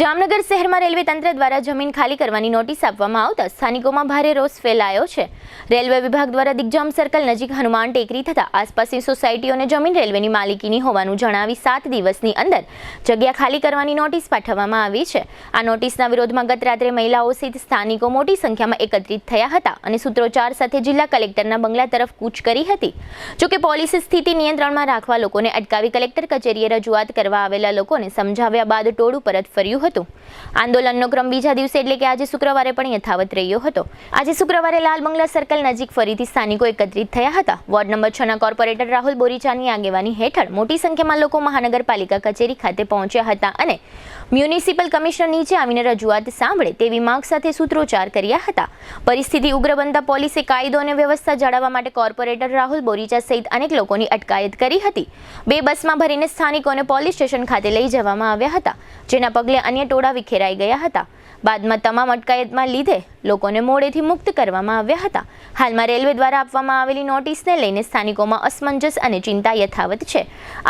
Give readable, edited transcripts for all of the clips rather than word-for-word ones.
જામનગર શહેરમાં રેલવે તંત્ર દ્વારા જમીન ખાલી કરવાની નોટિસ આપવામાં આવતા સ્થાનિકોમાં ભારે રોષ ફેલાયો છે। રેલવે વિભાગ દ્વારા દિગ્જામ સર્કલ નજીક હનુમાન ટેકરી તથા આસપાસની સોસાયટીઓને જમીન રેલવેની માલિકીની હોવાનું જણાવી 7 દિવસની અંદર જગ્યા ખાલી કરવાની નોટિસ પાઠવવામાં આવી છે। આ નોટિસના વિરોધમાં ગત રાત્રે મહિલાઓ સહિત સ્થાનિકો મોટી સંખ્યામાં એકત્રિત થયા હતા અને સૂત્રોચ્ચાર સાથે જિલ્લા કલેક્ટરના બંગલા તરફ કૂચ કરી હતી। જોકે પોલીસે સ્થિતિ નિયંત્રણમાં રાખવા લોકોને અટકાવી કલેક્ટર કચેરીએ રજૂઆત કરવા આવેલા લોકોને સમજાવ્યા બાદ ટોળું પરત ફર્યું હતું। આંદોલનનો ક્રમ બીજા દિવસે એટલે કે આજે શુક્રવારે પણ યથાવત રહ્યો હતો। આજે શુક્રવારે લાલ બંગલા સર્કલ નજીક ફરીથી સ્થાનિકો એકત્રિત થયા હતા। વોર્ડ નંબર 6 ના કોર્પોરેટર રાહુલ બોરીચાની આગેવાની હેઠળ મોટી સંખ્યામાં લોકો મહાનગરપાલિકા કચેરી ખાતે પહોંચ્યા હતા અને મ્યુનિસિપલ કમિશનર નીચે આવીને રજૂઆત સાંભળે તેવી માંગ સાથે સૂત્રોચ્ચાર કર્યા હતા। પરિસ્થિતિ ઉગ્ર બનતા પોલીસે કાયદો અને વ્યવસ્થા જાળવવા માટે કોર્પોરેટર રાહુલ બોરીચા સહિત અનેક લોકોની અટકાયત કરી હતી। 2 બસમાં ભરીને સ્થાનિકોને પોલીસ સ્ટેશન ખાતે લઈ જવામાં આવ્યા હતા, જેના પગલે અન્ય ટોળા વિખેરાઈ ગયા હતા। બાદમાં તમામ અટકાયતમાં લીધે લોકોને મોડેથી મુક્ત કરવામાં આવ્યા હતા। હાલમાં રેલવે દ્વારા આપવામાં આવેલી નોટિસને લઈને સ્થાનિકોમાં અસમંજસ અને ચિંતા યથાવત છે।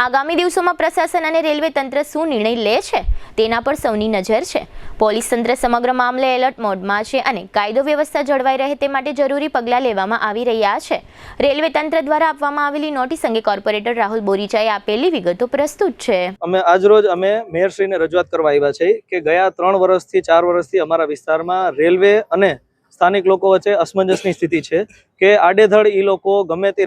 આગામી દિવસોમાં પ્રશાસન અને રેલવે તંત્ર શું નિર્ણય લે છે તેના પર સૌની નજર છે। પોલીસ તંત્ર સમગ્ર મામલે એલર્ટ મોડમાં છે અને કાયદો વ્યવસ્થા જળવાઈ રહે તે માટે જરૂરી પગલાં લેવામાં આવી રહ્યા છે। રેલવે તંત્ર દ્વારા આપવામાં આવેલી નોટિસ અંગે કોર્પોરેટર રાહુલ બોરીચાએ આપેલી વિગતો પ્રસ્તુત છે। આજરોજ અમે મેયરશ્રીને રજૂઆત કરવા આવ્યા છે કે ગયા 3 વર્ષથી 4 વર્ષથી અમારા વિસ્તારમાં રેલવે અને સ્થાનિક લોકો વચ્ચે અસમંજસની સ્થિતિ છે કે આડેધડ એ લોકો ગમે તે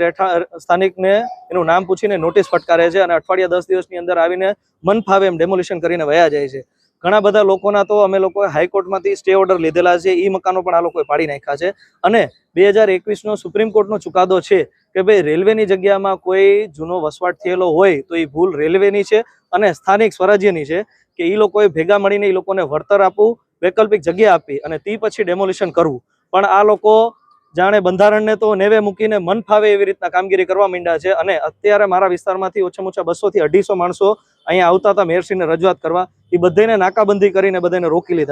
સ્થાનિકને એનું નામ પૂછીને નોટિસ ફટકારે છે અને અઠવાડિયા 10 દિવસની અંદર આવીને મન ફાવે એમ ડેમોલિશન કરીને વયા જાય છે। ઘણા બધા લોકોના તો અમે લોકોએ હાઈકોર્ટમાંથી સ્ટે ઓર્ડર લીધેલા છે, એ મકાનો પણ આ લોકોએ પાડી નાખ્યા છે અને 2021નો સુપ્રીમ કોર્ટનો ચુકાદો છે કે ભાઈ રેલવેની જગ્યામાં કોઈ જૂનો વસવાટ થયેલો હોય તો એ ભૂલ રેલવેની છે અને સ્થાનિક સ્વરાજ્યની છે કે એ લોકોએ ભેગા મળીને એ લોકોને વળતર આપવું, વૈકલ્પિક જગ્યા આપી અને તે પછી ડેમોલિશન કરવું। પણ આ લોકો જાણે બંધારણને તો નેવે મૂકીને મન ફાવે એવી રીતના કામગીરી કરવા માંડ્યા છે અને અત્યારે મારા વિસ્તારમાંથી ઓછામાં ઓછા 200 થી 250 માણસો અહીંયા આવતા હતા મેયરશ્રીને રજૂઆત કરવા, એ બધાને નાકાબંધી કરીને બધાને રોકી લીધા।